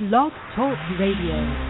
Blog Talk Radio.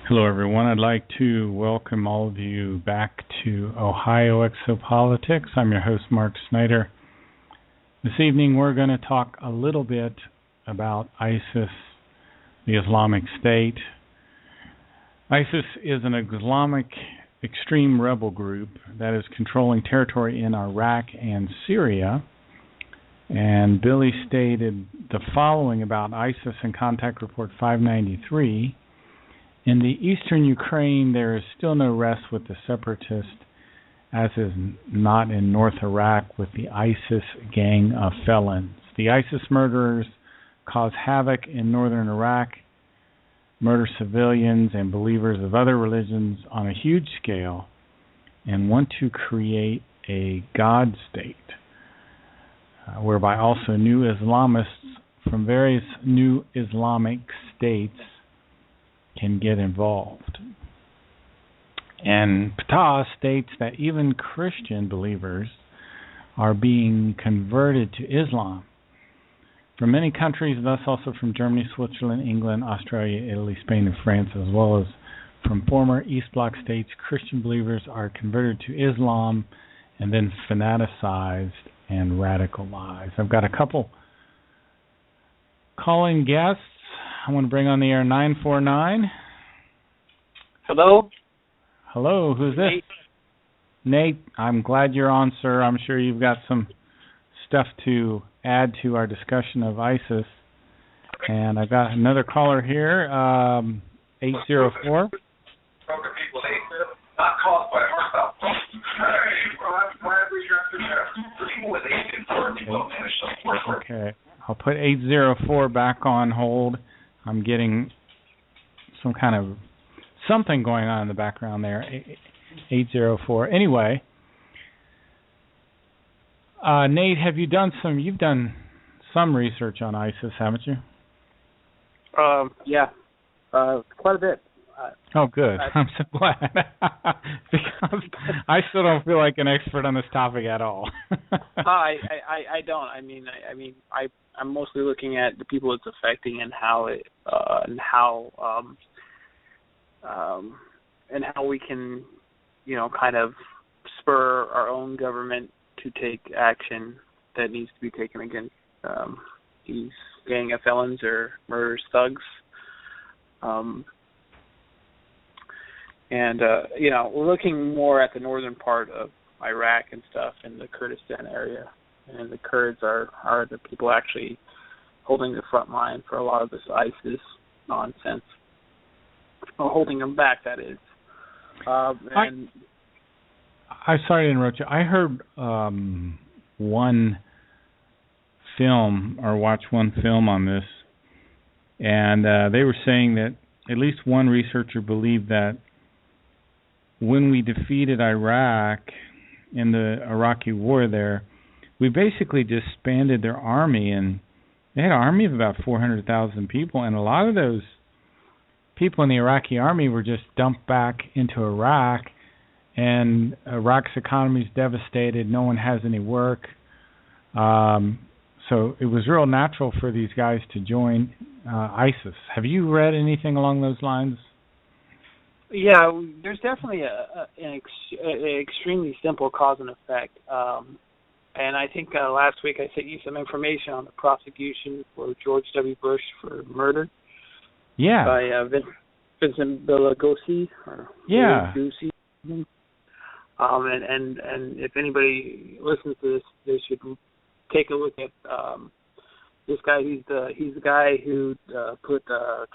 Hello, everyone. I'd like to welcome all of you back to Ohio Exopolitics. I'm your host, Mark Snyder. This evening, we're going to talk a little bit about ISIS, the Islamic State. ISIS is an Islamic extreme rebel group that is controlling territory in Iraq and Syria. And Billy stated the following about ISIS in Contact Report 593. In the eastern Ukraine, there is still no rest with the separatists, as is not in North Iraq with the ISIS gang of felons. The ISIS murderers cause havoc in northern Iraq, murder civilians and believers of other religions on a huge scale, and want to create a God state, whereby also new Islamists from various new Islamic states can get involved. And Ptah states that even Christian believers are being converted to Islam from many countries, thus also from Germany, Switzerland, England, Australia, Italy, Spain, and France, as well as from former East Bloc states. Christian believers are converted to Islam and then fanaticized and radicalized. I've got a couple call-in guests. I want to bring on the air 949. Hello? Hello, who's this? Nate, I'm glad you're on, sir. I'm sure you've got some stuff to add to our discussion of ISIS. And I've got another caller here, 804. Okay, I'll put 804 back on hold. I'm getting some kind of something going on in the background there. 804. Anyway, Nate, you've done some research on ISIS, haven't you? Yeah, quite a bit. Oh, good. I'm so glad because I still don't feel like an expert on this topic at all. I don't. I'm mostly looking at the people it's affecting and how we can, kind of spur our own government to take action that needs to be taken against these gang of felons or murderous thugs. We're looking more at the northern part of Iraq and stuff in the Kurdistan area. And the Kurds are the people actually holding the front line for a lot of this ISIS nonsense. Well, holding them back, that is. I'm sorry to interrupt you. I heard watched one film on this, and they were saying that at least one researcher believed that when we defeated Iraq in the Iraqi war there, we basically disbanded their army, and they had an army of about 400,000 people, and a lot of those people in the Iraqi army were just dumped back into Iraq, and Iraq's economy is devastated. No one has any work. So it was real natural for these guys to join ISIS. Have you read anything along those lines? Yeah, there's definitely an extremely simple cause and effect. And I think last week I sent you some information on the prosecution for George W. Bush for murder. Yeah. By Vincent Belagosi. Yeah. And if anybody listens to this, they should take a look at this guy. He's the guy who put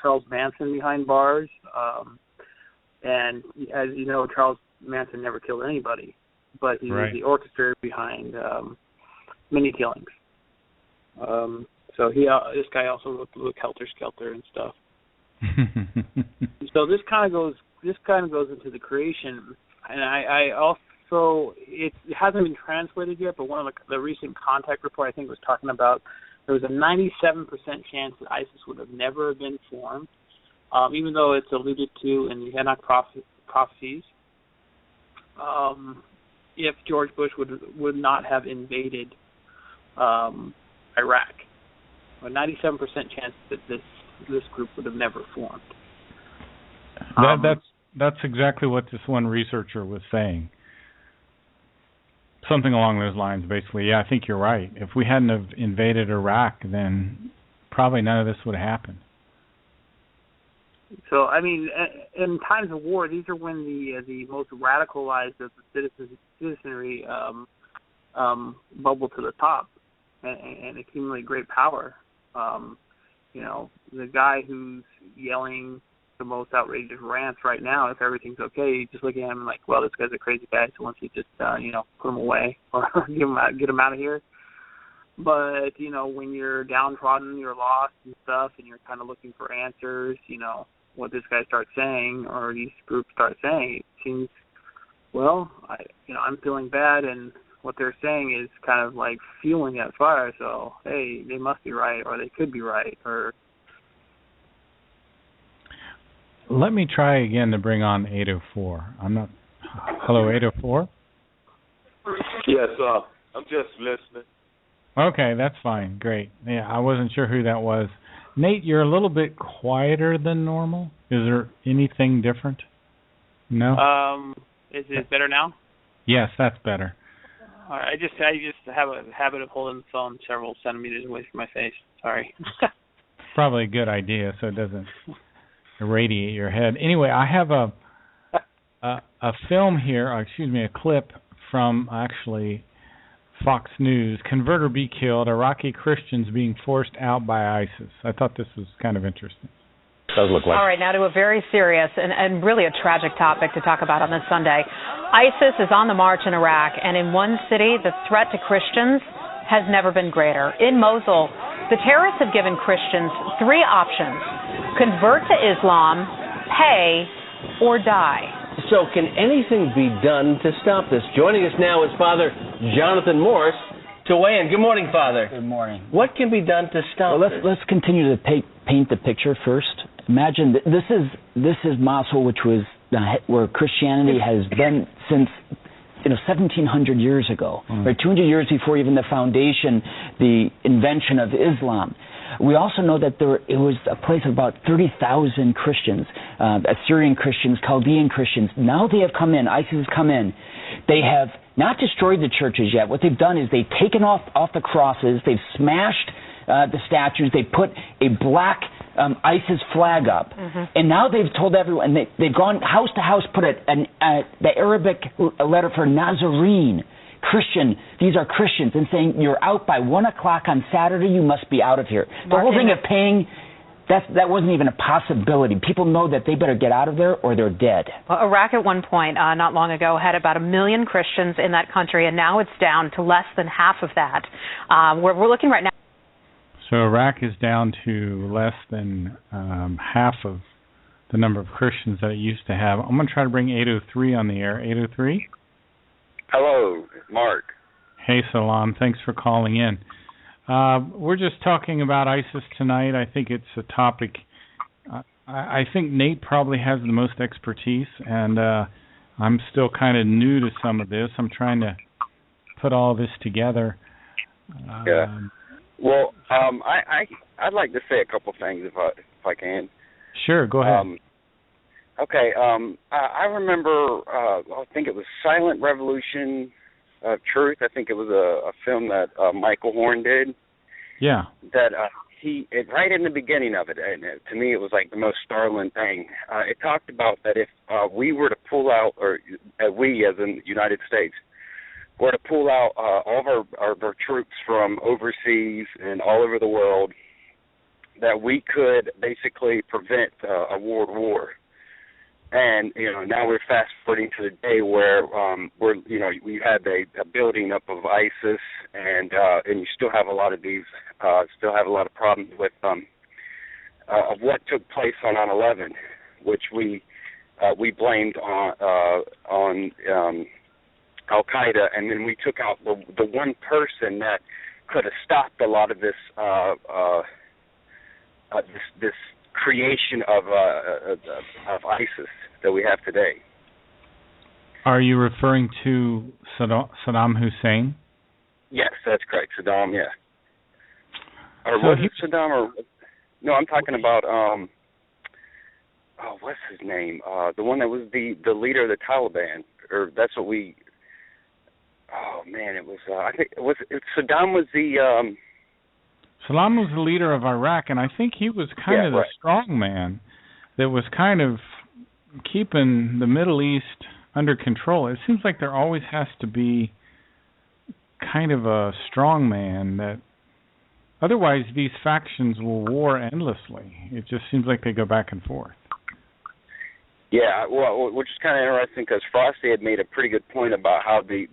Charles Manson behind bars. And as you know, Charles Manson never killed anybody, but he was the orchestrator behind many killings. So this guy also wrote the book Helter Skelter and stuff. So this kind of goes into the creation, and I also it hasn't been translated yet, but one of the recent Contact report I think was talking about there was a 97% chance that ISIS would have never been formed. Even though it's alluded to in the Enoch prophecies, if George Bush would not have invaded Iraq, a 97% chance that this group would have never formed. That's exactly what this one researcher was saying. Something along those lines, basically. Yeah, I think you're right. If we hadn't have invaded Iraq, then probably none of this would have happened. So, I mean, in times of war, these are when the most radicalized of the citizenry bubble to the top and accumulate great power. The guy who's yelling the most outrageous rants right now, if everything's okay, you just look at him like, well, this guy's a crazy guy, so once you just, put him away or get him out of here. But, when you're downtrodden, you're lost and stuff, and you're kind of looking for answers, what this guy starts saying or these groups start saying, it seems, well, I'm feeling bad, and what they're saying is kind of like fueling that fire. So, hey, they must be right, or they could be right, or... Let me try again to bring on 804. Hello, 804? Yes, I'm just listening. Okay, that's fine. Great. Yeah, I wasn't sure who that was. Nate, you're a little bit quieter than normal. Is there anything different? No? Is it better now? Yes, that's better. All right, I just have a habit of holding the phone several centimeters away from my face. Sorry. Probably a good idea, so it doesn't irradiate your head. Anyway, I have a film here, a clip from actually Fox News. Converter be killed, Iraqi Christians being forced out by ISIS. I thought this was kind of interesting. Does look like. All right, now to a very serious and really a tragic topic to talk about on this Sunday. ISIS is on the march in Iraq, and in one city, the threat to Christians has never been greater. In Mosul, the terrorists have given Christians three options: convert to Islam, pay, or die. So can anything be done to stop this? Joining us now is Father Jonathan Morris to weigh in. Good morning, Father. Good morning. What can be done to stop this? Let's continue to paint the picture first. Imagine this is Mosul, which was where Christianity has been since 1,700 years ago, right? 200 years before even the foundation, the invention of Islam. We also know that it was a place of about 30,000 Christians, Assyrian Christians, Chaldean Christians. Now they have come in. ISIS has come in. They have not destroyed the churches yet. What they've done is they've taken off the crosses. They've smashed the statues. They put a black ISIS flag up. And now they've told everyone, they've gone house to house, put the Arabic letter for Nazarene, Christian. These are Christians, and saying you're out by 1 o'clock on Saturday, you must be out of here. The whole thing of paying, that wasn't even a possibility. People know that they better get out of there or they're dead. Well, Iraq at one point, not long ago, had about 1 million Christians in that country, and now it's down to less than half of that. We're looking right now. So Iraq is down to less than half of the number of Christians that it used to have. I'm going to try to bring 803 on the air. 803? Hello, Mark. Hey, Salam. Thanks for calling in. We're just talking about ISIS tonight. I think it's a topic. I think Nate probably has the most expertise, and I'm still kind of new to some of this. I'm trying to put all this together. Yeah. Well, I'd like to say a couple things if I can. Sure, go ahead. Okay. I remember. I think it was Silent Revolution of Truth. I think it was a film that Michael Horn did. Yeah. That right in the beginning of it, and to me it was like the most startling thing. It talked about that if we were to pull out, or we as in the United States, were to pull out all of our troops from overseas and all over the world, that we could basically prevent a world war. And now we're fast forwarding to the day where we had a building up of ISIS, and you still have a lot of these, still have a lot of problems with of what took place on 9/11, which we blamed on Al Qaeda, and then we took out the one person that could have stopped a lot of this this creation of ISIS that we have today. Are you referring to Saddam Hussein? Yes, that's correct. Saddam, yeah. Or So was it Saddam? Or no, I'm talking about what's his name? The one that was the leader of the Taliban, or that's what we. Oh man, it was. I think Saddam was the. Saddam was the leader of Iraq, and I think he was kind of the strong man that was kind of keeping the Middle East under control. It seems like there always has to be kind of a strong man that. Otherwise, these factions will war endlessly. It just seems like they go back and forth. Yeah, well, which is kind of interesting because Frosty had made a pretty good point about how the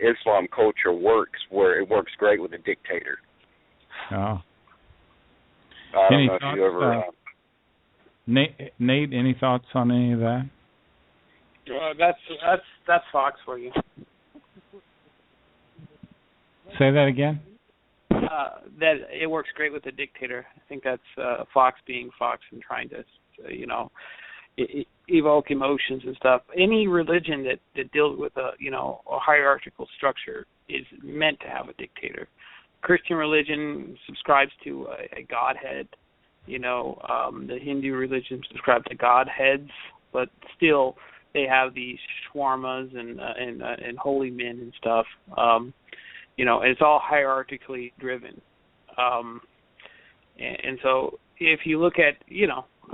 Islam culture works, where it works great with a dictator. Oh. I don't know if you ever. Nate, any thoughts on any of that? That's Fox for you. Say that again. That it works great with a dictator. I think that's Fox being Fox and trying to, evoke emotions and stuff. Any religion that deals with a hierarchical structure is meant to have a dictator. Christian religion subscribes to a godhead. The Hindu religion subscribes to godheads, but still they have these shawarmas and holy men and stuff. It's all hierarchically driven. And so if you look at,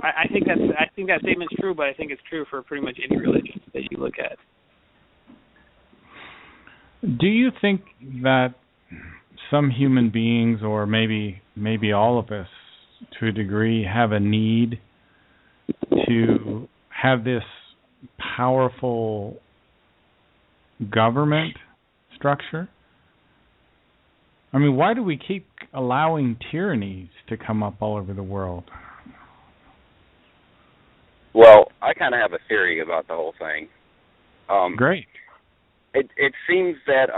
I think that statement's true, but I think it's true for pretty much any religion that you look at. Do you think that some human beings, or maybe all of us to a degree, have a need to have this powerful government structure? I mean, why do we keep allowing tyrannies to come up all over the world? Well, I kind of have a theory about the whole thing. Great. It seems that,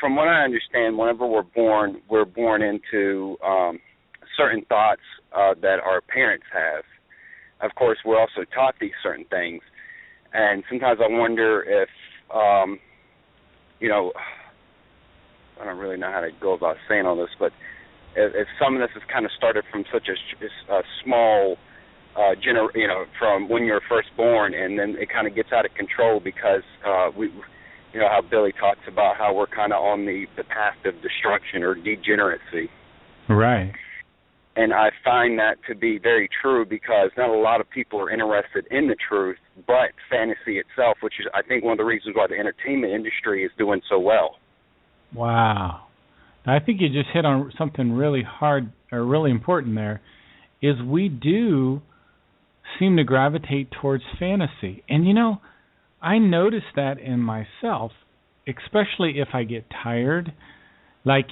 from what I understand, whenever we're born into certain thoughts that our parents have. Of course, we're also taught these certain things, and sometimes I wonder if, I don't really know how to go about saying all this, but if some of this is kind of started from such a small, from when you're first born, and then it kind of gets out of control because how Billy talks about how we're kind of on the path of destruction or degeneracy. Right. And I find that to be very true because not a lot of people are interested in the truth, but fantasy itself, which is, I think, one of the reasons why the entertainment industry is doing so well. Wow. I think you just hit on something really hard, or really important there, is we do seem to gravitate towards fantasy. And, I notice that in myself, especially if I get tired. Like,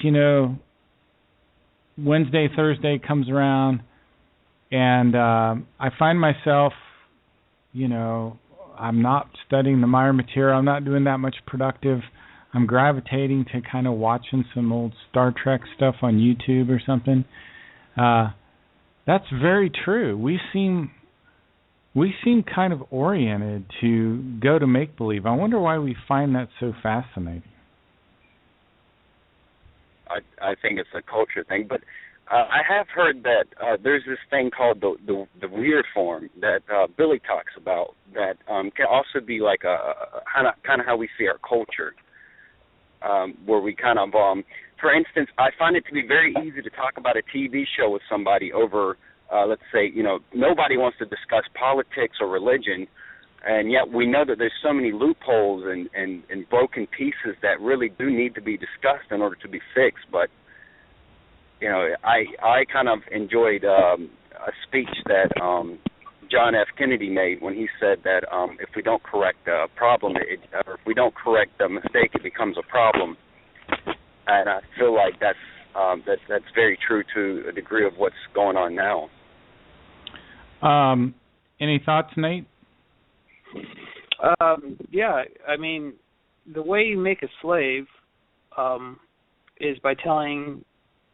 Wednesday, Thursday comes around, And I find myself, I'm not studying the Meyer material. I'm not doing that much productive. I'm gravitating to kind of watching some old Star Trek stuff on YouTube or something. That's very true. We seem kind of oriented to go to make-believe. I wonder why we find that so fascinating. I think it's a culture thing, but I have heard that there's this thing called the weird form that Billy talks about that can also be like a kind of how we see our culture, where we kind of, for instance, I find it to be very easy to talk about a TV show with somebody over, let's say, nobody wants to discuss politics or religion, and yet we know that there's so many loopholes and broken pieces that really do need to be discussed in order to be fixed. But I kind of enjoyed a speech that John F. Kennedy made when he said that if we don't correct a problem, or if we don't correct a mistake, it becomes a problem. And I feel like that's very true to a degree of what's going on now. Any thoughts, Nate? Yeah, I mean, the way you make a slave is by telling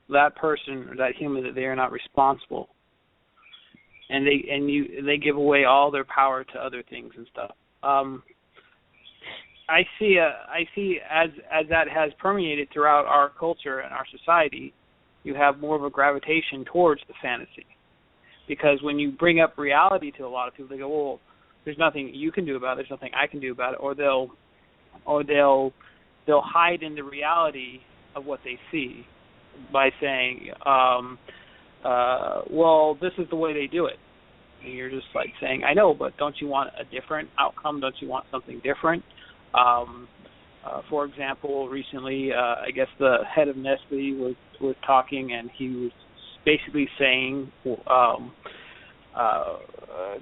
that person or that human that they are not responsible, and they give away all their power to other things and stuff. I see as that has permeated throughout our culture and our society, you have more of a gravitation towards the fantasy, because when you bring up reality to a lot of people, they go, well, there's nothing you can do about it, there's nothing I can do about it, or they'll hide in the reality of what they see by saying, well, this is the way they do it. And you're just like saying, I know, but don't you want a different outcome? Don't you want something different? For example, recently, I guess the head of Nestle was talking, and he was basically saying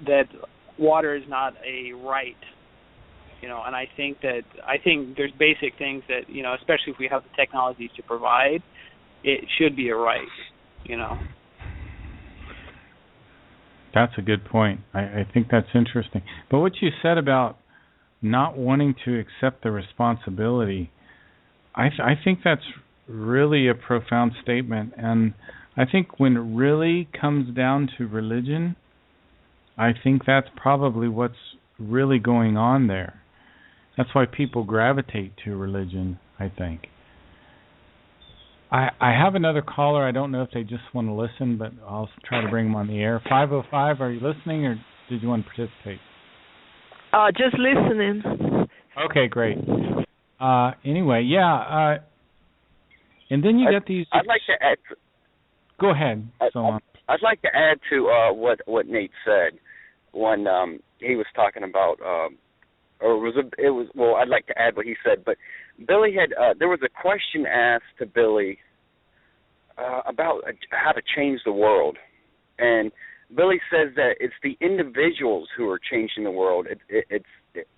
that water is not a right, and I think there's basic things that, especially if we have the technologies to provide, it should be a right, That's a good point. I think that's interesting. But what you said about not wanting to accept the responsibility, I think that's really a profound statement. And I think when it really comes down to religion, I think that's probably what's really going on there. That's why people gravitate to religion, I think. I have another caller. I don't know if they just want to listen, but I'll try to bring them on the air. 505, are you listening, or did you want to participate? Just listening. Okay, great. Anyway, yeah. And then you get these... I'd like to add... Go ahead. I'd like to add to what Nate said when he was talking about... I'd like to add what he said, but Billy had there was a question asked to Billy about how to change the world, and Billy says that it's the individuals who are changing the world.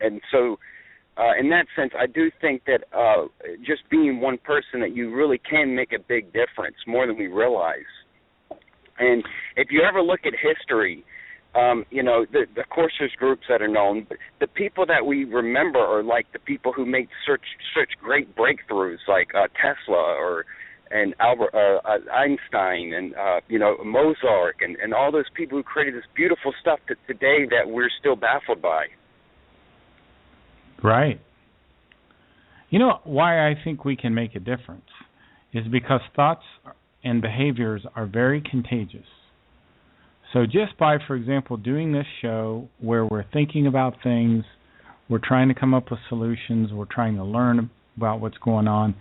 And so in that sense, I do think that just being one person, that you really can make a big difference, more than we realize. And if you ever look at history, of course there's groups that are known, but the people that we remember are like the people who made such great breakthroughs, like Tesla and Albert Einstein and Mozart and all those people who created this beautiful stuff today that we're still baffled by. Right. You know why I think we can make a difference is because thoughts and behaviors are very contagious. So just by, for example, doing this show where we're thinking about things, we're trying to come up with solutions, we're trying to learn about what's going on,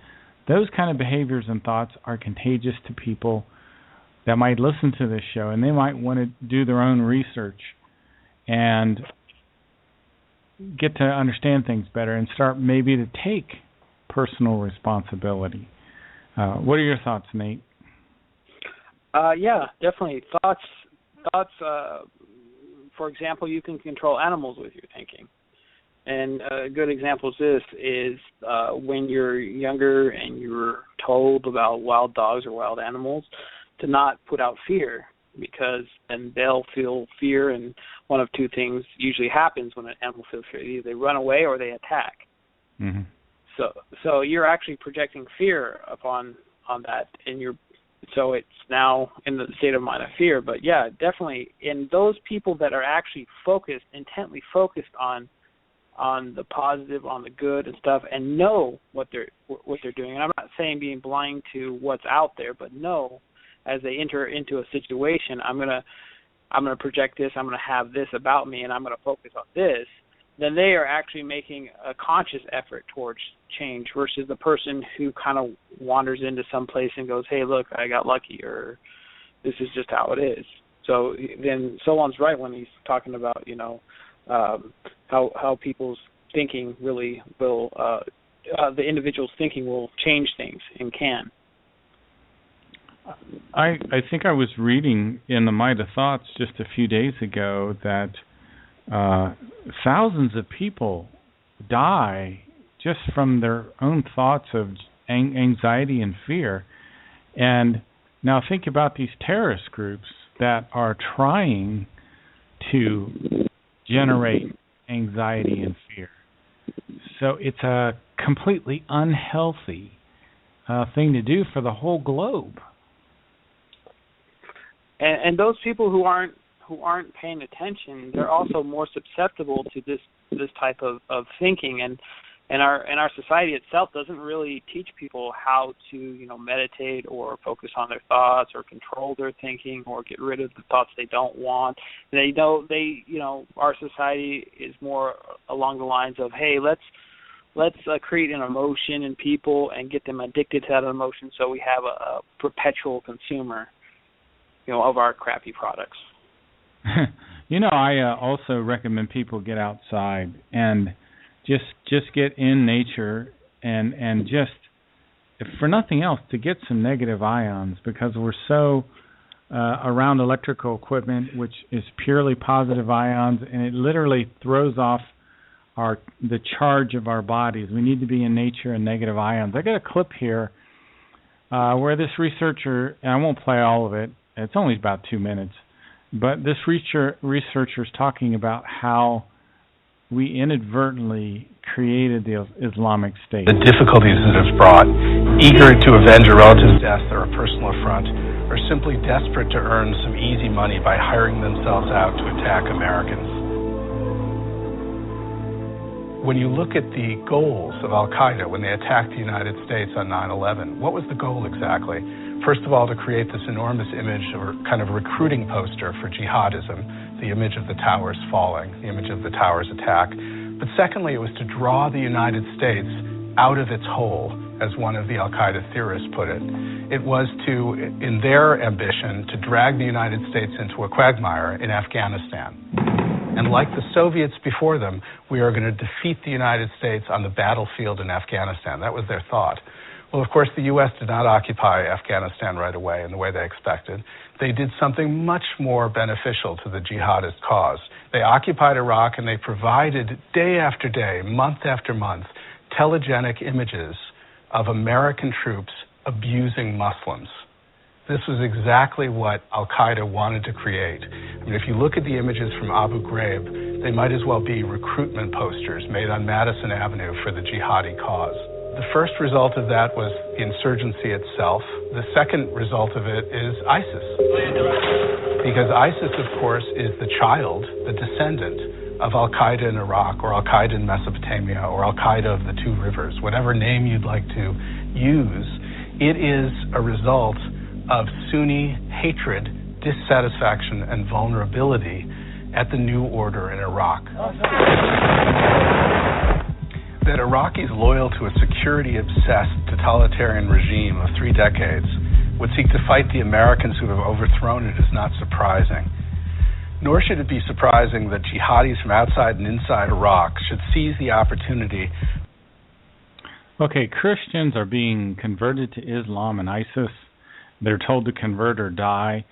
those kind of behaviors and thoughts are contagious to people that might listen to this show, and they might want to do their own research and get to understand things better and start maybe to take personal responsibility. What are your thoughts, Nate? Yeah, definitely. Thoughts, for example, you can control animals with your thinking. And a good example of this is when you're younger and you're told about wild dogs or wild animals to not put out fear. because then they'll feel fear, and one of two things usually happens when an animal feels fear. Either they run away or they attack. Mm-hmm. So you're actually projecting fear upon that, and so it's now in the state of mind of fear. But yeah, definitely in those people that are actually intently focused on the positive, on the good and stuff, and know what they're doing. And I'm not saying being blind to what's out there, but know as they enter into a situation, I'm gonna project this, I'm gonna have this about me, and I'm gonna focus on this. Then they are actually making a conscious effort towards change versus the person who kind of wanders into some place and goes, hey, look, I got lucky, or this is just how it is. So then Solon's right when he's talking about, how people's thinking really will, the individual's thinking will change things and can. I think I was reading in the Might of Thoughts just a few days ago that thousands of people die just from their own thoughts of anxiety and fear. And now think about these terrorist groups that are trying to generate anxiety and fear. So it's a completely unhealthy thing to do for the whole globe. And those people who aren't paying attention, they're also more susceptible to this type of thinking, and our society itself doesn't really teach people how to meditate or focus on their thoughts or control their thinking or get rid of the thoughts they don't want. Our society is more along the lines of, hey, let's create an emotion in people and get them addicted to that emotion, so we have a perpetual consumer of our crappy products. I also recommend people get outside and just get in nature and just, if for nothing else, to get some negative ions, because we're so around electrical equipment, which is purely positive ions, and it literally throws off the charge of our bodies. We need to be in nature and negative ions. I got a clip here where this researcher, and I won't play all of it, it's only about 2 minutes, but this researcher is talking about how we inadvertently created the Islamic State. The difficulties that it's brought, eager to avenge a relative's death or a personal affront, or simply desperate to earn some easy money by hiring themselves out to attack Americans. When you look at the goals of al-Qaeda when they attacked the United States on 9/11, what was the goal exactly? First of all, to create this enormous image or kind of recruiting poster for jihadism, the image of the towers falling, the image of the towers attack. But secondly, it was to draw the United States out of its hole, as one of the al-Qaeda theorists put it. It was to, in their ambition, to drag the United States into a quagmire in Afghanistan. And like the Soviets before them, we are going to defeat the United States on the battlefield in Afghanistan. That was their thought. Well, of course, the U.S. did not occupy Afghanistan right away in the way they expected. They did something much more beneficial to the jihadist cause. They occupied Iraq, and they provided day after day, month after month, telegenic images of American troops abusing Muslims. This was exactly what al-Qaeda wanted to create. I mean, if you look at the images from Abu Ghraib, they might as well be recruitment posters made on Madison Avenue for the jihadi cause. The first result of that was the insurgency itself. The second result of it is ISIS. Because ISIS, of course, is the child, the descendant of al-Qaeda in Iraq, or al-Qaeda in Mesopotamia, or al-Qaeda of the Two Rivers, whatever name you'd like to use. It is a result of Sunni hatred, dissatisfaction, and vulnerability at the new order in Iraq. That Iraqis loyal to a security-obsessed totalitarian regime of 3 decades would seek to fight the Americans who have overthrown it is not surprising. Nor should it be surprising that jihadis from outside and inside Iraq should seize the opportunity. Okay, Christians are being converted to Islam and ISIS. They're told to convert or die.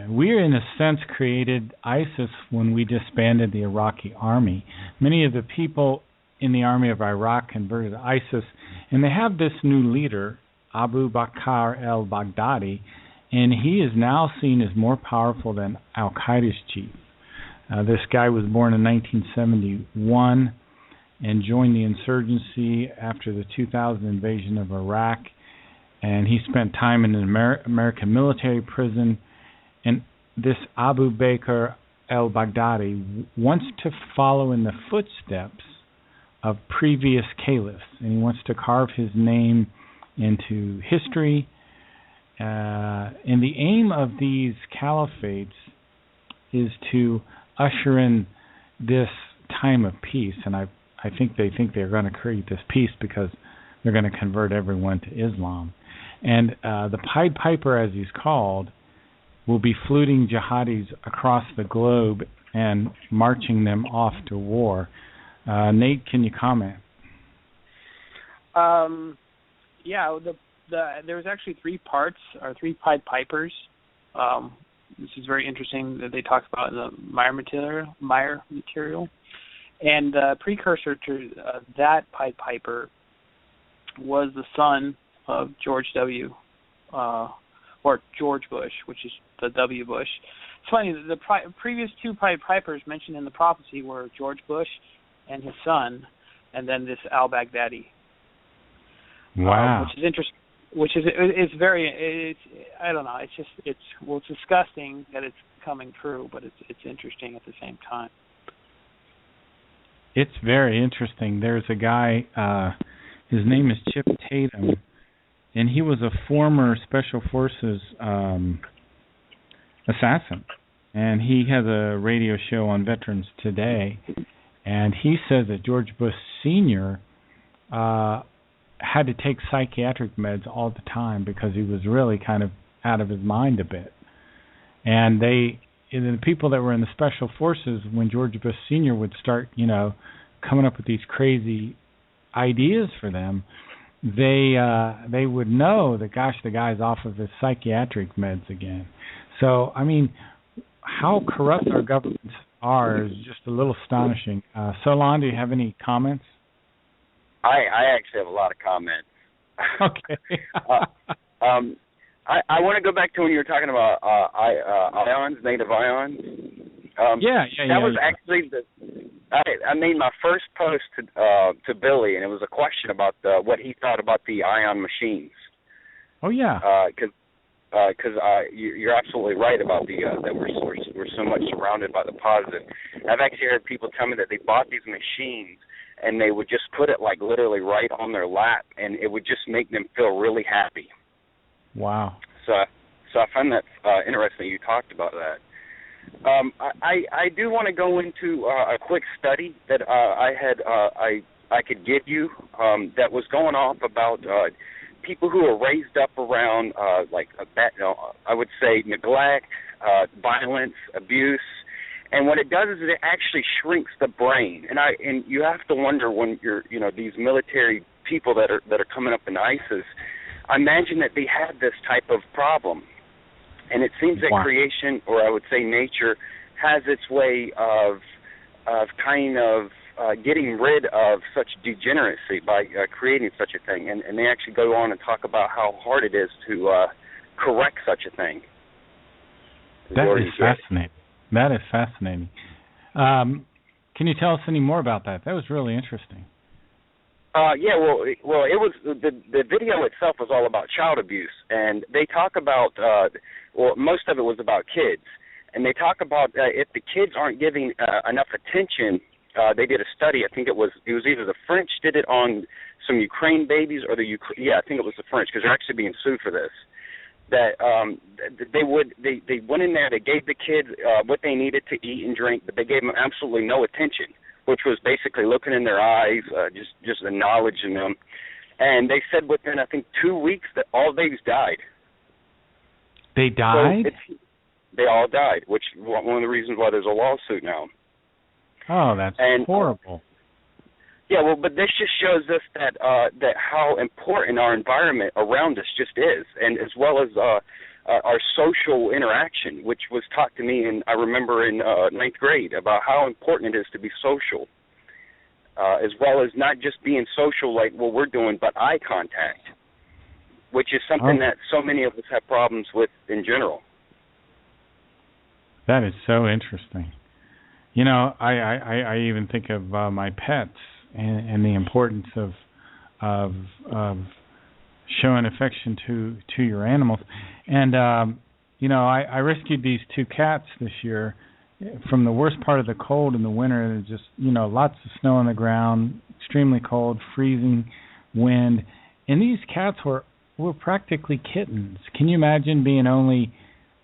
We, in a sense, created ISIS when we disbanded the Iraqi army. Many of the people in the army of Iraq converted to ISIS, and they have this new leader, Abu Bakr al-Baghdadi, and he is now seen as more powerful than al-Qaeda's chief. This guy was born in 1971 and joined the insurgency after the 2000 invasion of Iraq, and he spent time in an American military prison. And this Abu Bakr alBaghdadi wants to follow in the footsteps of previous caliphs, and he wants to carve his name into history. And the aim of these caliphates is to usher in this time of peace, and I think they're going to create this peace because they're going to convert everyone to Islam. And the Pied Piper, as he's called, will be fluting jihadis across the globe and marching them off to war. Nate, can you comment? Yeah, there's actually three parts, or three Pied Pipers. This is very interesting that they talk about in the Meyer material. And precursor to that Pied Piper was the son of George W. Or George Bush, which is the W. Bush. It's funny, the previous two Pied Pipers mentioned in the prophecy were George Bush and his son, and then this al-Baghdadi. Wow. Which is interesting. I don't know. It's disgusting that it's coming true, but it's interesting at the same time. It's very interesting. There's a guy, his name is Chip Tatum, and he was a former Special Forces assassin, and he has a radio show on Veterans Today, and he says that George Bush Sr. Had to take psychiatric meds all the time because he was really kind of out of his mind a bit. And the people that were in the Special Forces, when George Bush Sr. would start, coming up with these crazy ideas for them, they would know that, gosh, the guy's off of his psychiatric meds again. So, I mean, how corrupt our governments are is just a little astonishing. Solon, do you have any comments? I actually have a lot of comments. Okay. I want to go back to when you were talking about ions, native ions. That was actually I made my first post to Billy, and it was a question about what he thought about the ion machines. Oh yeah. Because you're absolutely right about that we're so much surrounded by the positive. I've actually heard people tell me that they bought these machines and they would just put it like literally right on their lap, and it would just make them feel really happy. Wow. So I find that interesting you talked about that. I do want to go into a quick study that I could give you that was going off about people who are raised up around I would say neglect, violence, abuse. And what it does is it actually shrinks the brain, and you have to wonder when you're these military people that are coming up in ISIS. I imagine that they have this type of problem, and it seems that creation, or I would say nature, has its way of kind of getting rid of such degeneracy by creating such a thing, and they actually go on and talk about how hard it is to correct such a thing. That is fascinating. That is fascinating. Can you tell us any more about that? That was really interesting. Well, it was the video itself was all about child abuse, and they talk about most of it was about kids, and they talk about if the kids aren't giving enough attention. They did a study. I think it was either the French did it on some Ukraine babies, or I think it was the French, because they're actually being sued for this. That they went in there, they gave the kids what they needed to eat and drink, but they gave them absolutely no attention, which was basically looking in their eyes, just acknowledging them. And they said within, I think, 2 weeks that all babies died. They died? So they all died, which is one of the reasons why there's a lawsuit now. Oh, that's horrible. Yeah, well, but this just shows us that how important our environment around us just is, and as well as our social interaction, which was taught to me, I remember in 9th grade, about how important it is to be social, as well as not just being social like what we're doing, but eye contact. which is something that so many of us have problems with in general. That is so interesting. You know, I even think of my pets and the importance of showing affection to your animals. And you know, I rescued these 2 cats this year from the worst part of the cold in the winter. There's just, you know, lots of snow on the ground, extremely cold, freezing wind, and these cats were practically kittens. Can you imagine being only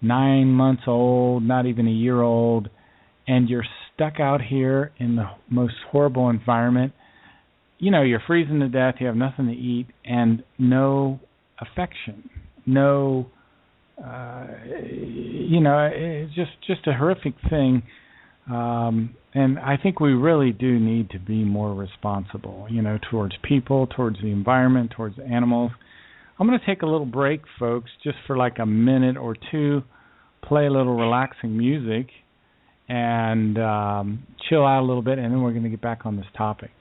9 months old, not even a year old, and you're stuck out here in the most horrible environment? You know, you're freezing to death, you have nothing to eat, and no affection, no, you know, it's just a horrific thing. And I think we really do need to be more responsible, you know, towards people, towards the environment, towards animals. I'm going to take a little break, folks, just for like a minute or two, play a little relaxing music, and chill out a little bit, and then we're going to get back on this topic.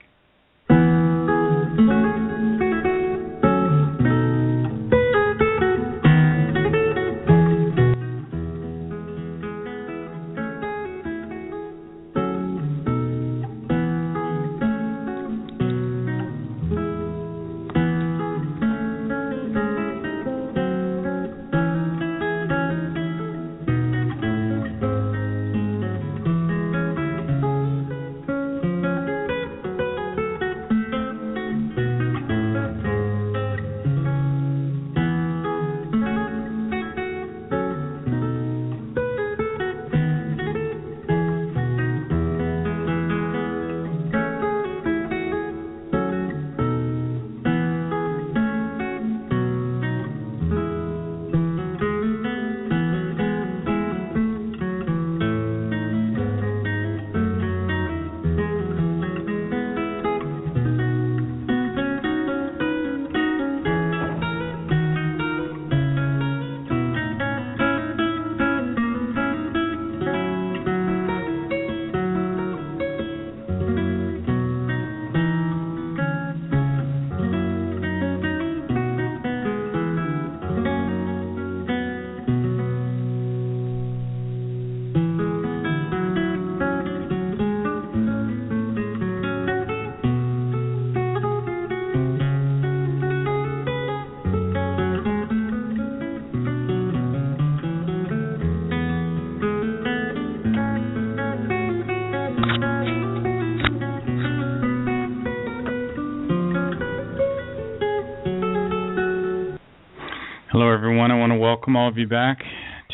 Hello, everyone. I want to welcome all of you back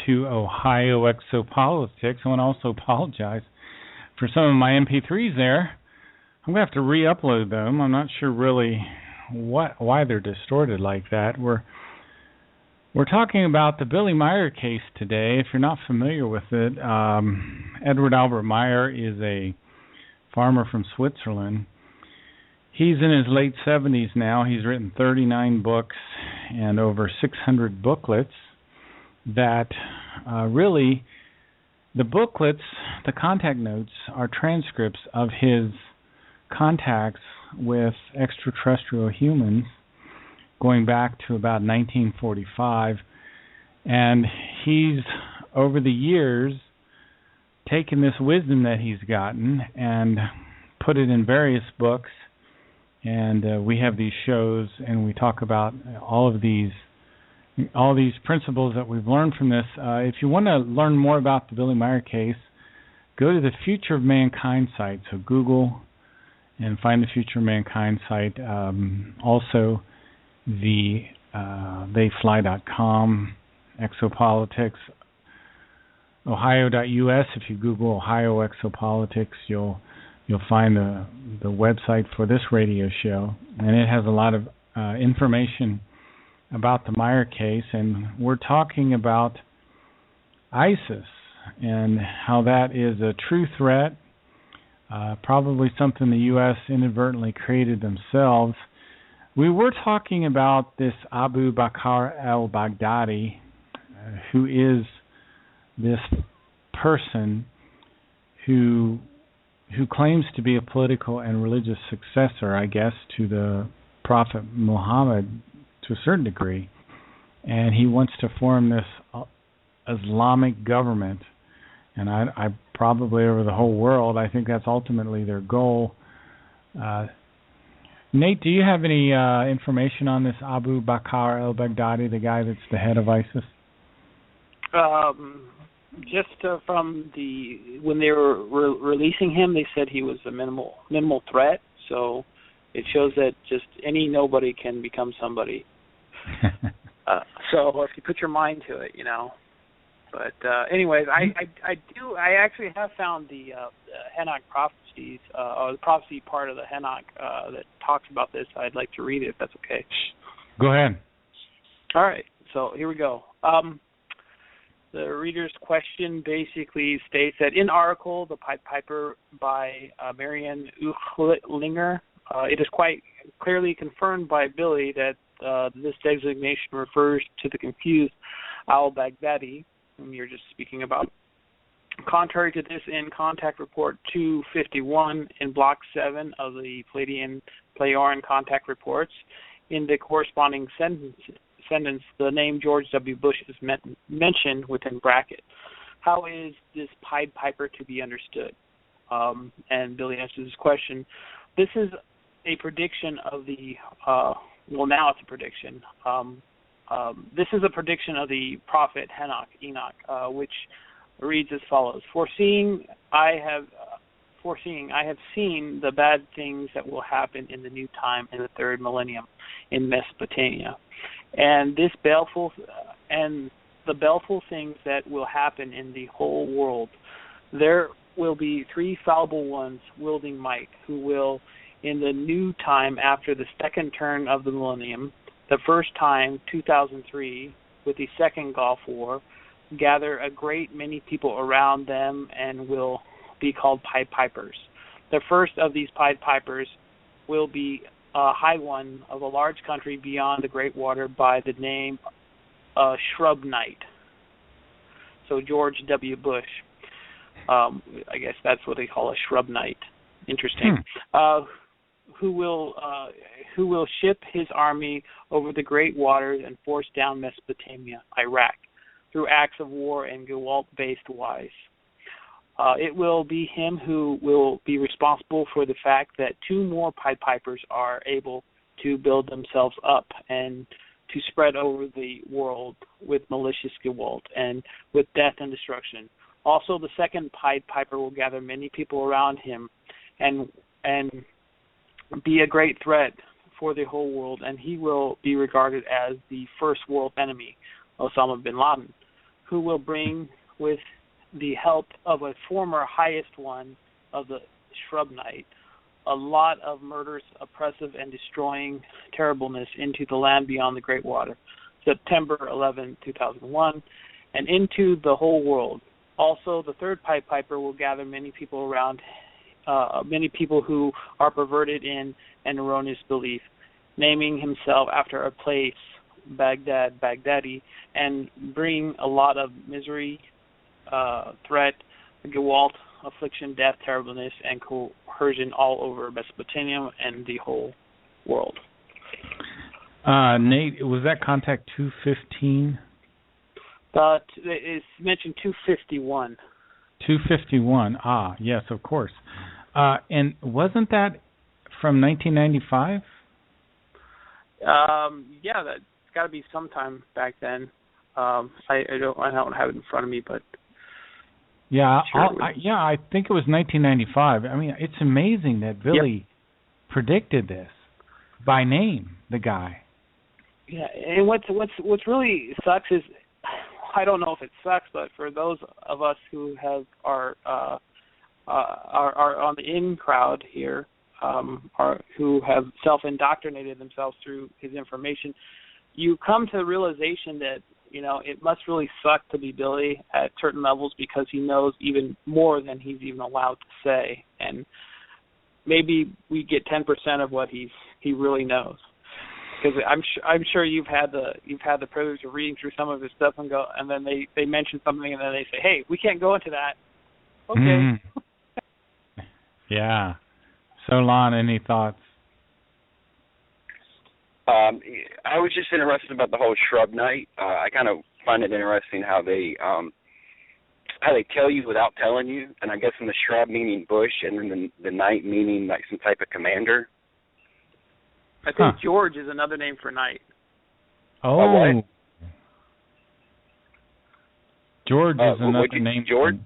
to Ohio Exopolitics. I want to also apologize for some of my MP3s there. I'm going to have to re-upload them. I'm not sure really why they're distorted like that. We're talking about the Billy Meyer case today. If you're not familiar with it, Edward Albert Meyer is a farmer from Switzerland. He's in his late 70s now. He's written 39 books and over 600 booklets that really, the booklets, the contact notes, are transcripts of his contacts with extraterrestrial humans going back to about 1945. And he's, over the years, taken this wisdom that he's gotten and put it in various books. And we have these shows, and we talk about all these principles that we've learned from this. If you want to learn more about the Billy Meyer case, go to the Future of Mankind site. So Google and find the Future of Mankind site. Also, the theyfly.com, Exopolitics, Ohio.us. If you Google Ohio Exopolitics, you'll find the website for this radio show, and it has a lot of information about the Meyer case. And we're talking about ISIS and how that is a true threat, probably something the U.S. inadvertently created themselves. We were talking about this Abu Bakr al-Baghdadi, who is this person who claims to be a political and religious successor, I guess, to the Prophet Muhammad to a certain degree. and he wants to form this Islamic government, and I probably over the whole world. I think that's ultimately their goal. Nate, do you have any information on this Abu Bakr al-Baghdadi, the guy that's the head of ISIS? Just from when they were releasing him, they said he was a minimal threat. So it shows that just any nobody can become somebody. So if you put your mind to it, But anyways, I actually have found the Henoch prophecies, or the prophecy part of the Henoch that talks about this. I'd like to read it, if that's okay. Go ahead. All right. So here we go. The reader's question basically states that in article, The Pied Piper by Marian Uchlinger, it is quite clearly confirmed by Billy that this designation refers to the confused al-Baghdadi, whom you're just speaking about. Contrary to this, in Contact Report 251 in Block 7 of the Pleiadian Contact Reports, in the corresponding sentence, the name George W. Bush is mentioned within bracket. How is this Pied Piper to be understood? And Billy answers this question. This is a prediction of the, now it's a prediction. This is a prediction of the prophet Enoch, which reads as follows: Foreseeing, I have seen the bad things that will happen in the new time in the third millennium in Mesopotamia, and the baleful things that will happen in the whole world. There will be three fallible ones wielding might, who will, in the new time after the second turn of the millennium, the first time, 2003, with the second Gulf War, gather a great many people around them and will be called Pied Pipers. The first of these Pied Pipers will be a high one of a large country beyond the Great Water by the name Shrub Knight. So George W. Bush, I guess that's what they call a Shrub Knight. Interesting. Who will ship his army over the great waters and force down Mesopotamia, Iraq, through acts of war and Gewalt-based wise. It will be him who will be responsible for the fact that two more Pied Pipers are able to build themselves up and to spread over the world with malicious Gewalt and with death and destruction. Also, the second Pied Piper will gather many people around him and be a great threat for the whole world, and he will be regarded as the first world enemy, Osama bin Laden, who will bring, with the help of a former highest one of the Shrub Knight, a lot of murderous, oppressive, and destroying terribleness into the land beyond the Great Water, September 11, 2001, and into the whole world. Also, the third Pied Piper will gather many people around many people who are perverted in an erroneous belief, naming himself after a place, Baghdadi, and bring a lot of misery, threat, Gewalt, affliction, death, terribleness, and coercion all over Mesopotamia and the whole world. Nate, was that Contact 215? It's mentioned 251. 251. Yes, of course. And wasn't that from 1995? Yeah, that's got to be sometime back then. I don't have it in front of me, but yeah, sure I think it was 1995. I mean, it's amazing that Billy predicted this by name, the guy. Yeah, and what's really sucks is, I don't know if it sucks, but for those of us who are on the in crowd here, who have self-indoctrinated themselves through his information, you come to the realization that, it must really suck to be Billy at certain levels, because he knows even more than he's even allowed to say, and maybe we get 10% of what he really knows. Because I'm sure you've had the privilege of reading through some of his stuff and then they mention something and then they say, hey, we can't go into that. Okay. Yeah. So, Lon, any thoughts? I was just interested about the whole shrub night. I kind of find it interesting how they tell you without telling you, and I guess in the shrub meaning bush, and then the night meaning like some type of commander. I think George is another name for night. Oh. George is another name. George?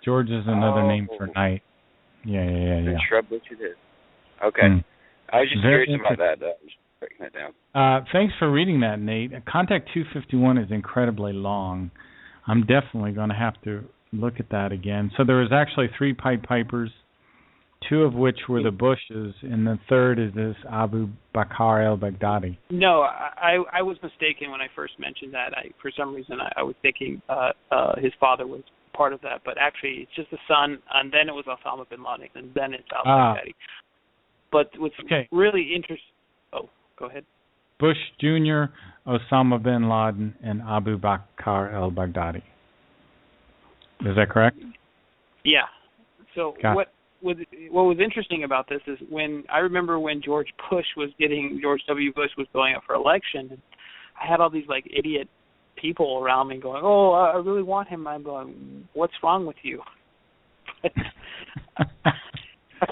George is another name for night. Yeah. The shrub bush it is. Okay. I was just curious about that. Just breaking that down. Thanks for reading that, Nate. Contact 251 is incredibly long. I'm definitely going to have to look at that again. So there was actually 3 Pied Pipers, 2 of which were the Bushes, and the third is this Abu Bakr al-Baghdadi. No, I was mistaken when I first mentioned that. For some reason, I was thinking his father was part of that, but actually it's just the son, and then it was Osama bin Laden, and then it's al-Baghdadi. But what's really interesting... Oh, go ahead. Bush Jr., Osama bin Laden, and Abu Bakr al-Baghdadi. Is that correct? Yeah. So what was interesting about this is I remember when George W. Bush was going up for election, and I had all these like idiot people around me going, "Oh, I really want him." I'm going, "What's wrong with you?"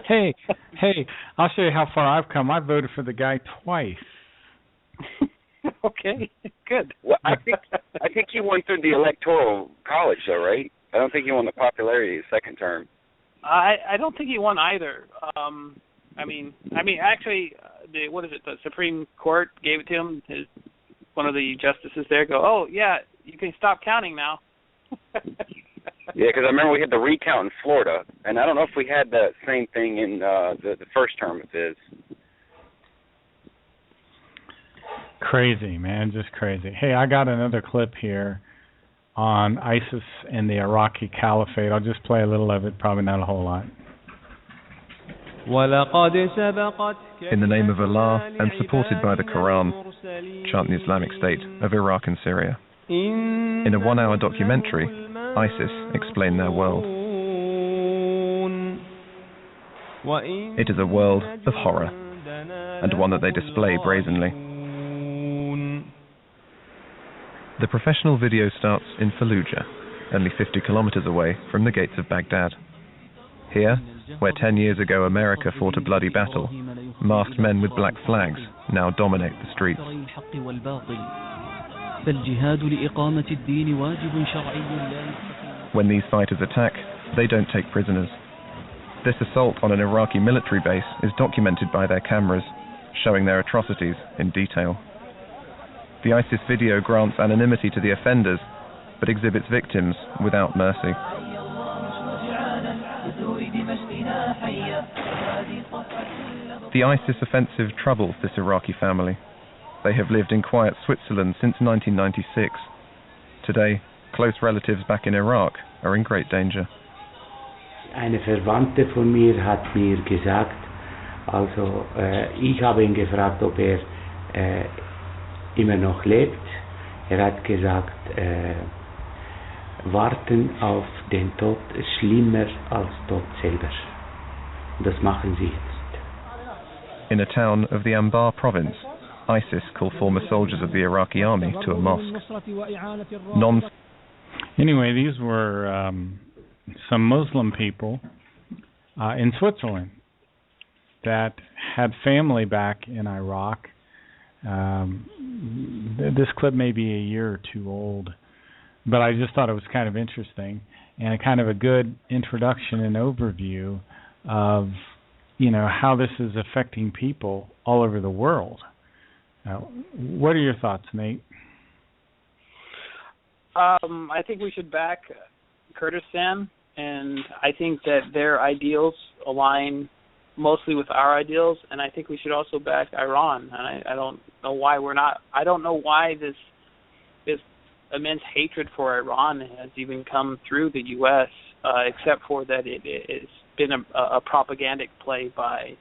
Hey, I'll show you how far I've come. I voted for the guy twice. Okay, good. Well, I think he went through the electoral college, though, right? I don't think he won the popularity the second term. I don't think he won either. I mean, actually, the Supreme Court gave it to him. One of the justices there "Oh, yeah, you can stop counting now." Yeah, because I remember we had the recount in Florida, and I don't know if we had that same thing in the first term of his. Crazy, man, just crazy. Hey, I got another clip here on ISIS and the Iraqi Caliphate. I'll just play a little of it, probably not a whole lot. In the name of Allah and supported by the Quran, chant the Islamic State of Iraq and Syria. In a 1-hour documentary, ISIS explain their world. It is a world of horror, and one that they display brazenly. The professional video starts in Fallujah, only 50 kilometers away from the gates of Baghdad. Here, where 10 years ago America fought a bloody battle, masked men with black flags now dominate the streets. When these fighters attack, they don't take prisoners. This assault on an Iraqi military base is documented by their cameras, showing their atrocities in detail. The ISIS video grants anonymity to the offenders, but exhibits victims without mercy. The ISIS offensive troubles this Iraqi family. They have lived in quiet Switzerland since 1996. Today, close relatives back in Iraq are in great danger. Eine Verwandte von mir hat mir gesagt, ich habe ihn gefragt, ob immer noch lebt. Hat gesagt, warten auf den Tod ist schlimmer als Tod selber. Das machen sie jetzt. In a town of the Anbar province, ISIS call former soldiers of the Iraqi army to a mosque. Anyway, these were some Muslim people in Switzerland that had family back in Iraq. This clip may be a year or two old, but I just thought it was kind of interesting and kind of a good introduction and overview of, how this is affecting people all over the world. What are your thoughts, Nate? I think we should back Kurdistan, and I think that their ideals align mostly with our ideals, and I think we should also back Iran. And I don't know why we're not. I don't know why this immense hatred for Iran has even come through the U.S., except for that it's been a propagandic play by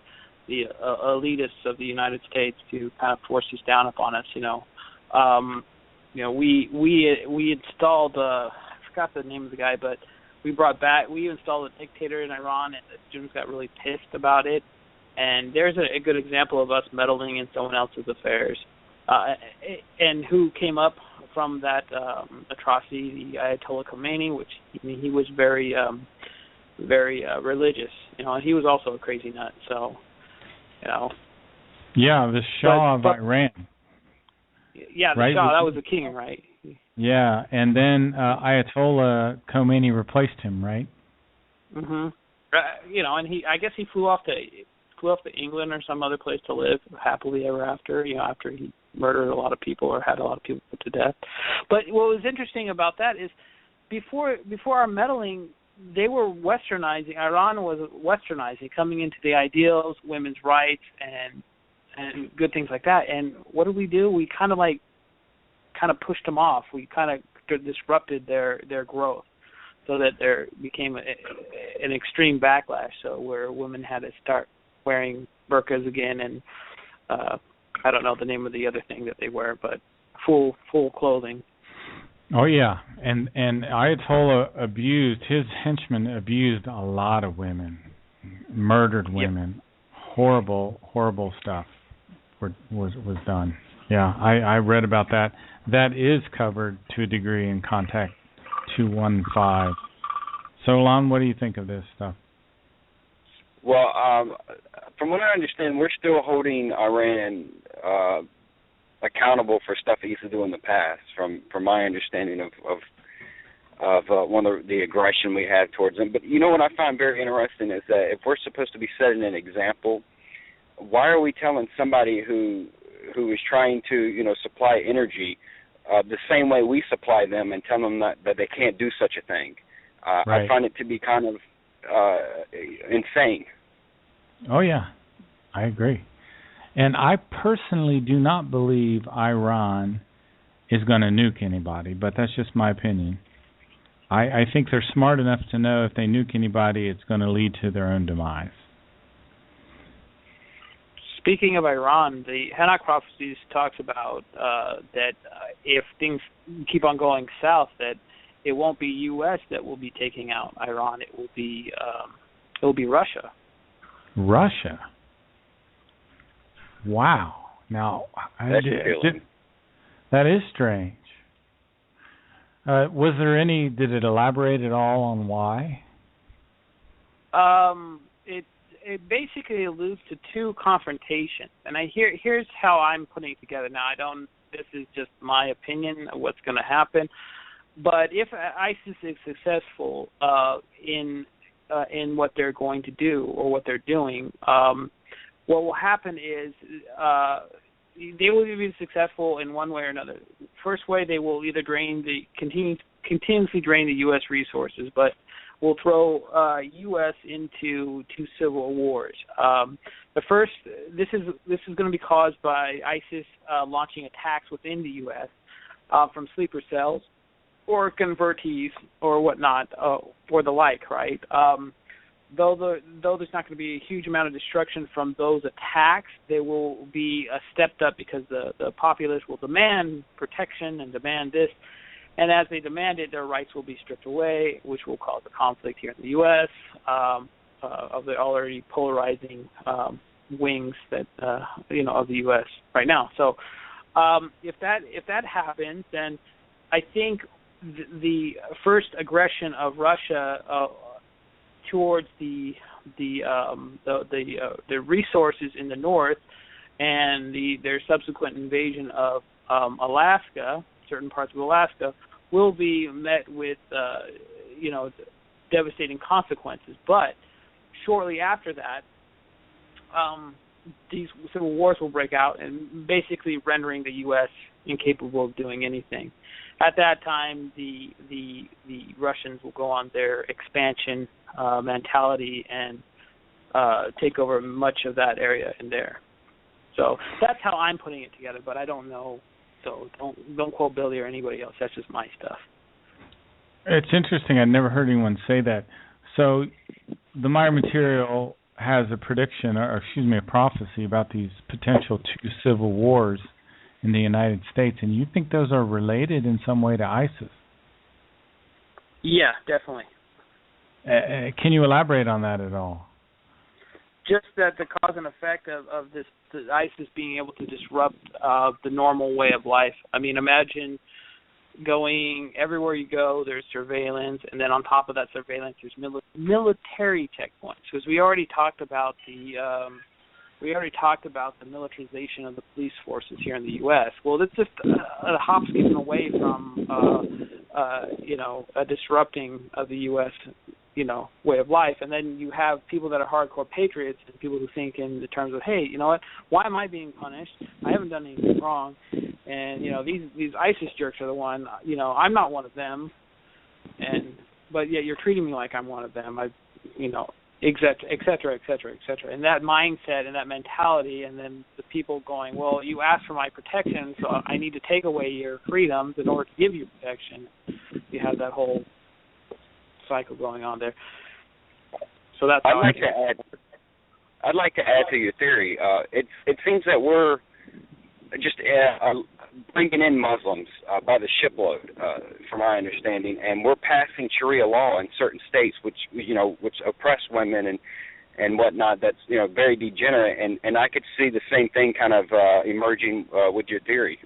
the elitists of the United States to kind of force this down upon us. We installed. I forgot the name of the guy, but we installed a dictator in Iran, and the students got really pissed about it. And there's a good example of us meddling in someone else's affairs. And who came up from that atrocity, the Ayatollah Khomeini, which he was very religious, and he was also a crazy nut. So, Yeah, the Shah of Iran. Yeah, the right? Shah, that was the king, right? Yeah, and then Ayatollah Khomeini replaced him, right? Mhm. And I guess he flew off to England or some other place to live happily ever after. After he murdered a lot of people or had a lot of people put to death. But what was interesting about that is before our meddling, they were westernizing. Iran was westernizing, coming into the ideals, women's rights, and good things like that. And what did we do? We kind of pushed them off. We kind of disrupted their growth, so that there became an extreme backlash. So where women had to start wearing burqas again, and I don't know the name of the other thing that they wear, but full clothing. Oh yeah, and Ayatollah his henchmen abused a lot of women, murdered women. Yep. Horrible stuff was done. Yeah, I read about that. That is covered to a degree in Contact 215. So, Lon, what do you think of this stuff? Well, from what I understand, we're still holding Iran accountable for stuff he used to do in the past. From my understanding of one of the aggression we had towards them. But what I find very interesting is that if we're supposed to be setting an example, why are we telling somebody who is trying to supply energy the same way we supply them and tell them that they can't do such a thing? Right. I find it to be kind of insane. Oh yeah, I agree. And I personally do not believe Iran is going to nuke anybody, but that's just my opinion. I think they're smart enough to know if they nuke anybody, it's going to lead to their own demise. Speaking of Iran, the Hadnt Prophecies talks about that if things keep on going south, that it won't be U.S. that will be taking out Iran. It will be Russia. Russia. Wow. Now, that is strange. Did it elaborate at all on why? It basically alludes to two confrontations, and here's how I'm putting it together. Now, this is just my opinion of what's going to happen, but if ISIS is successful in what they're going to do or what they're doing, what will happen is they will be successful in one way or another. First way, they will either continuously drain the U.S. resources, but will throw U.S. into two civil wars. The first, this is going to be caused by ISIS launching attacks within the U.S. From sleeper cells or convertees or whatnot, or the like, right? Though there's not going to be a huge amount of destruction from those attacks, they will be stepped up because the populace will demand protection and demand this. And as they demand it, their rights will be stripped away, which will cause a conflict here in the U.S. Of the already polarizing wings that of the U.S. right now. So if that happens, then I think the first aggression of Russia towards the resources in the north and their subsequent invasion of Alaska, certain parts of Alaska, will be met with devastating consequences. But shortly after that, these civil wars will break out, and basically rendering the U.S. incapable of doing anything. At that time, the Russians will go on their expansion mentality and take over much of that area in there. So that's how I'm putting it together, but I don't know. So don't quote Billy or anybody else. That's just my stuff. It's interesting. I'd never heard anyone say that. So the Meyer material has a prediction, a prophecy about these potential two civil wars in the United States, and you think those are related in some way to ISIS? Yeah, definitely. Can you elaborate on that at all? just that the cause and effect of this, the ISIS being able to disrupt the normal way of life. I mean, imagine going everywhere you go, there's surveillance, and then on top of that surveillance, there's military checkpoints. Because we already talked about the militarization of the police forces here in the U.S. Well, it's just a hop, skipping away from disrupting of the U.S. way of life. And then you have people that are hardcore patriots and people who think in the terms of, hey, you know what? Why am I being punished? I haven't done anything wrong. And these ISIS jerks are the one. I'm not one of them. But yet you're treating me like I'm one of them. Et cetera, et cetera, et cetera. And that mindset and that mentality, and then the people going, well, you asked for my protection, so I need to take away your freedoms in order to give you protection. You have that whole cycle going on there. So that's. I'd like to add to your theory. It seems that we're just bringing in Muslims by the shipload, from my understanding, and we're passing Sharia law in certain states, which oppress women and whatnot. That's very degenerate, and I could see the same thing kind of emerging with your theory.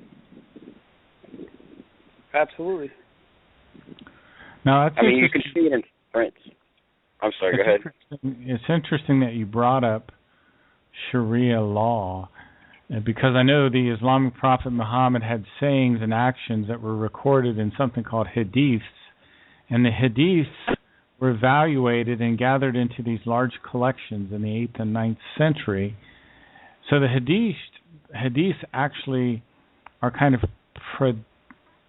Absolutely. Now, you can see it in France. I'm sorry. Go ahead. It's interesting that you brought up Sharia law. Because I know the Islamic prophet Muhammad had sayings and actions that were recorded in something called hadiths, and the hadiths were evaluated and gathered into these large collections in the 8th and 9th century. So the hadiths actually are kind of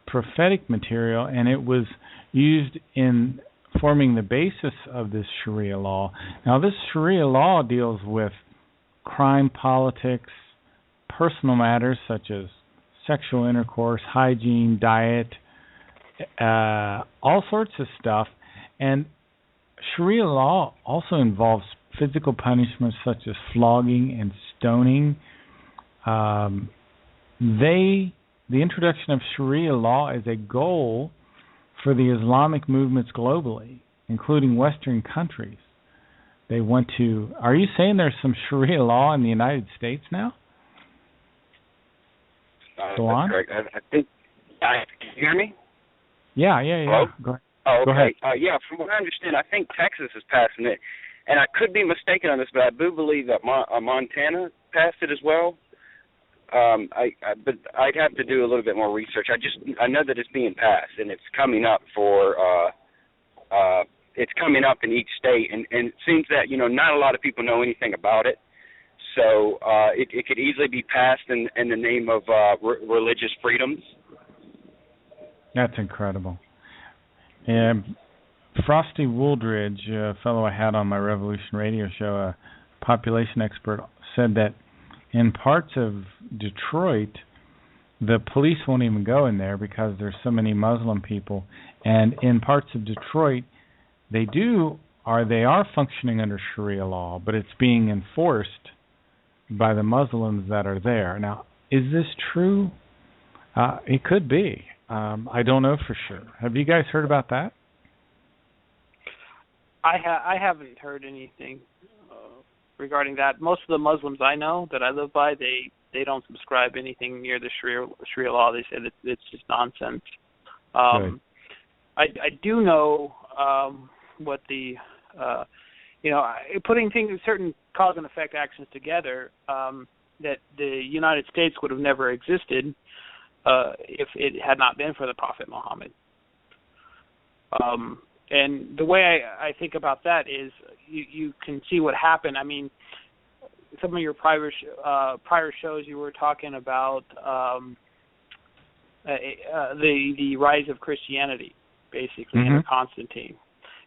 prophetic material, and it was used in forming the basis of this Sharia law. Now, this Sharia law deals with crime, politics, personal matters such as sexual intercourse, hygiene, diet, all sorts of stuff. And Sharia law also involves physical punishments such as flogging and stoning. The introduction of Sharia law is a goal for the Islamic movements globally, including Western countries. They want to. Are you saying there's some Sharia law in the United States now? Go on. That's correct. I think. Can you hear me? Yeah. Hello? Go ahead. Oh, okay. Go ahead. From what I understand, I think Texas is passing it, and I could be mistaken on this, but I do believe that Montana passed it as well. But I'd have to do a little bit more research. I know that it's being passed, and it's coming up it's coming up in each state, and it seems that not a lot of people know anything about it. So it could easily be passed in the name of religious freedoms. That's incredible. And Frosty Wooldridge, a fellow I had on my Revolution radio show, a population expert, said that in parts of Detroit, the police won't even go in there because there's so many Muslim people. And in parts of Detroit, they are functioning under Sharia law, but it's being enforced by the Muslims that are there. Now, is this true? It could be. I don't know for sure. Have you guys heard about that? I haven't heard anything regarding that. Most of the Muslims I know that I live by, they don't subscribe anything near the Sharia law. They say that it's just nonsense. I do know what the putting certain cause and effect actions together, that the United States would have never existed if it had not been for the Prophet Muhammad. And the way I think about that is you can see what happened. I mean, some of your prior shows you were talking about the rise of Christianity, basically, under Constantine,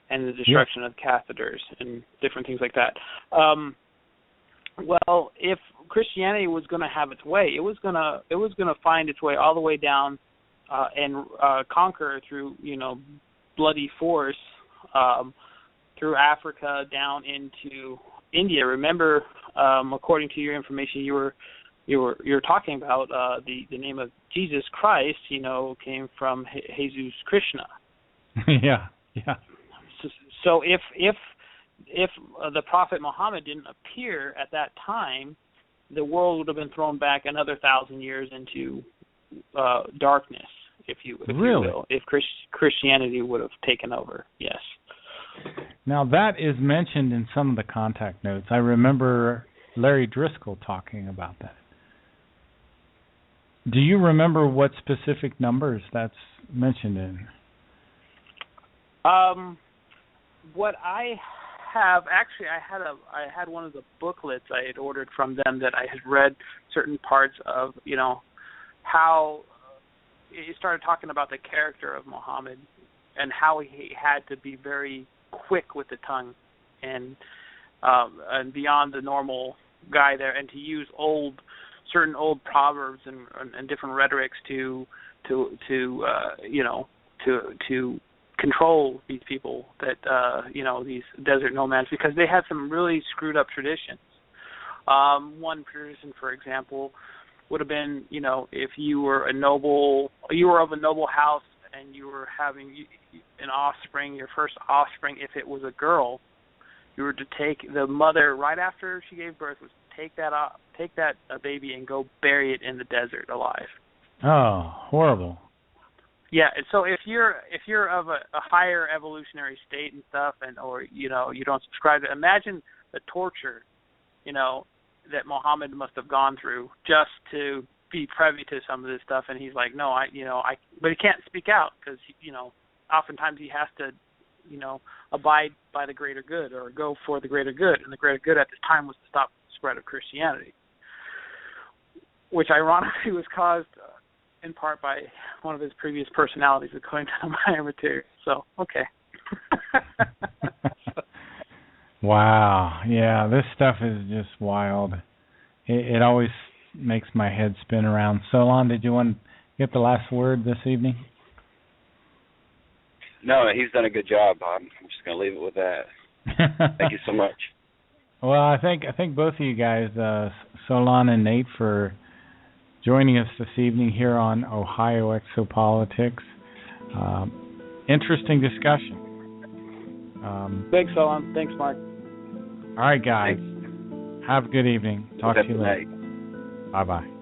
and the destruction of catheters and different things like that. Well, if Christianity was going to have its way, it was going to find its way all the way down and conquer through bloody force through Africa down into India. Remember, according to your information, you're talking about the name of Jesus Christ. Came from Jesus Krishna. Yeah. So if if the Prophet Muhammad didn't appear at that time, the world would have been thrown back another 1,000 years into darkness, if you will, if Christianity would have taken over. Yes. Now that is mentioned in some of the contact notes. I remember Larry Driscoll talking about that. Do you remember what specific numbers that's mentioned in? What I have, actually, I had one of the booklets I had ordered from them that I had read certain parts of, how he started talking about the character of Muhammad and how he had to be very quick with the tongue and beyond the normal guy there, and to use certain old proverbs and different rhetorics to control these people that these desert nomads, because they had some really screwed up traditions. One tradition, for example, would have been, if you were of a noble house and you were having an offspring, your first offspring, if it was a girl, you were to take the mother right after she gave birth, was take that baby and go bury it in the desert alive. Oh, horrible. Yeah, and so if you're of a higher evolutionary state and stuff, or you don't subscribe to, imagine the torture, that Muhammad must have gone through just to be privy to some of this stuff. And he's like, no, but he can't speak out because oftentimes he has to abide by the greater good or go for the greater good, and the greater good at this time was to stop the spread of Christianity, which ironically was caused in part by one of his previous personalities, according to the Meyer material. So, okay. Wow. Yeah, this stuff is just wild. It always makes my head spin around. Solon, did you want to get the last word this evening? No, he's done a good job. I'm just going to leave it with that. Thank you so much. Well, I thank both of you guys, Solon and Nate, for joining us this evening here on Ohio Exopolitics. Interesting discussion. Thanks, Solon. Thanks, Mark. All right, guys. Thanks. Have a good evening. Talk to you later. Bye-bye.